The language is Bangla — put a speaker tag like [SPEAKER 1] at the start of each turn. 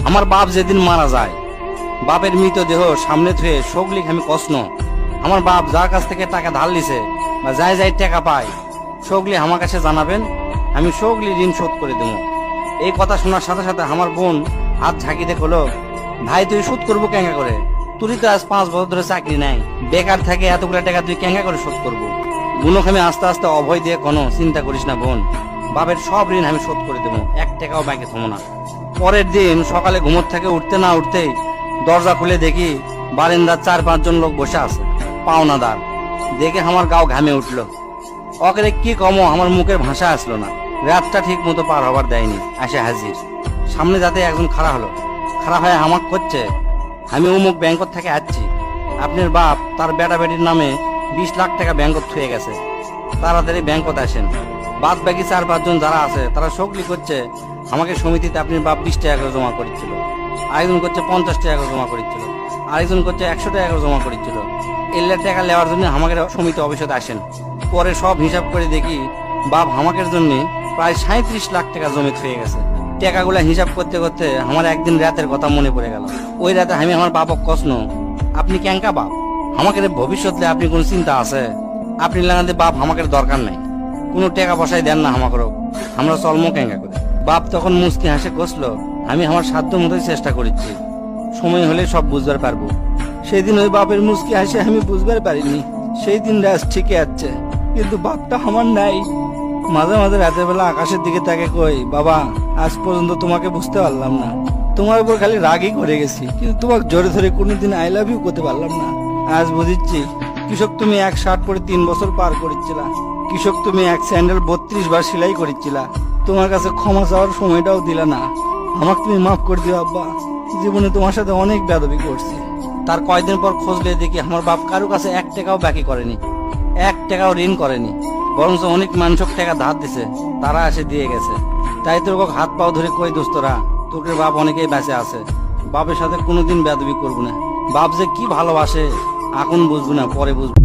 [SPEAKER 1] আমার বাপ যেদিন মারা যায়, বাপের মৃতদেহ সামনে থুয়ে শোকলিক আমি কষ্ণ। আমার বাপ যার কাছ থেকে টাকা ধার লিছে বা যাই যাই টাকা পায়, শোকলি আমার কাছে জানাবেন, আমি শোকলি ঋণ শোধ করে দেবো। এই কথা শোনার সাথে সাথে আমার বোন হাত ঝাঁকিতে হলো, ভাই তুই শোধ করবো কেঙ্গা করে? তুই তো আজ 5 বছর ধরে চাকরি নাই, বেকার থাকে এতগুলো টাকা তুই কেঙ্গা করে শোধ করবো? বুনকে আমি আস্তে আস্তে অভয় দিয়ে কোনো চিন্তা করিস না বোন, বাপের সব ঋণ আমি শোধ করে দেবো, 1 টাকাও ব্যাংকে থমো না। পরের দিন সকালে ঘুমোর থেকে উঠতে না উঠতেই দরজা খুলে দেখি বারান্দার 4-5 জন লোক বসে আছে, পাওনাদার। দেখে আমার গাও ঘামে উঠলো। অকেরে কি কমো, আমার মুখের ভাষা আসলো না। রাতটা ঠিক মতো পার হবার দেয়নি, আসে হাজির। সামনে যাতে একজন খাড়া হলো, খাড়া হয়ে হামাক করছে, আমি অমুক ব্যাংকত থেকে আসছি, আপনার বাপ তার বেটা বেটির নামে 20 লাখ টাকা ব্যাংকত থুয়ে গেছে, তাড়াতাড়ি ব্যাংকত আসেন। বাদ বাকি 4-5 জন যারা আছে তারা শোকলি করছে আমাকে সমিতিতে আপনার বাপ 20 টাকা করে জমা করেছিল, আরেকজন করছে 50 টাকা করে জমা করেছিল, আরেকজন করছে 100 টাকা করে জমা করেছিল। এল্লার টাকা নেওয়ার জন্য আমাকে সমিতি অফিসে আসেন। পরে সব হিসাব করে দেখি বাপ আমাকের জন্য প্রায় 37 লাখ টাকা জমি থুয়ে গেছে। টাকাগুলা হিসাব করতে করতে আমার একদিন রাতের কথা মনে পড়ে গেল। ওই রাতে আমি আমার বাপক কষ্ণ, আপনি ক্যাঙ্কা বাপ, আমাকে ভবিষ্যতে আপনি কোন চিন্তা আছে? আপনি লাগাতে বাপ আমাকে দরকার নাই, কোনো টাকা পয়সায় দেন না আমাকেও, আমরা চলমো ক্যাঙ্কা করে। বাপ তখন মুস্কি হাসে কষলো, আমি আমার সাধ্য মতোই চেষ্টা করেছি, সময় হলে সব বুঝবার পারবো। সেই দিন ওই বাপের মুস্কি হাসে আমি বুঝবার পারিনি। সেই দিন রাত ঠিকই আছে, কিন্তু বাপটা আমার নাই। মাঝে মাঝে রাতের বেলা আকাশের দিকে তাকে কই, বাবা আজ পর্যন্ত তোমাকে বুঝতে পারলাম না, তোমার উপর খালি রাগই করে গেছি, কিন্তু তোমাকে জোরে ধরে কোনোদিন আই লাভ ইউ করতে পারলাম না। আজ বুঝিচ্ছি, কৃষক তুমি 1 শার্ট পরে 3 বছর পার করেছিলা, কৃষক তুমি 1 স্যান্ডেল 32 বার সেলাই করেছিলা, তোমার কাছে ক্ষমা চাওয়ার সময়টাও দিলা না। আমাকে তুমি মাফ করে দিও আব্বা, জীবনে তোমার সাথে অনেক বেয়াদবি করছি। তার কয়েকদিন পর খোঁজলে দেখি আমার বাপ কারো কাছে 1 টাকাও বাকি করেনি, 1 টাকাও ঋণ করেনি, বরঞ্চ অনেক মানুষক টাকা ধার দিছে, তারা এসে দিয়ে গেছে। তাই তোর হাত পাও ধরে কই, দোস্তরা তোকে বাপ অনেকেই বেঁচে আছে, বাপের সাথে কোনোদিন বেয়াদবি করবো না। বাপ যে কি ভালোবাসে এখন বুঝবো না, পরে বুঝবো।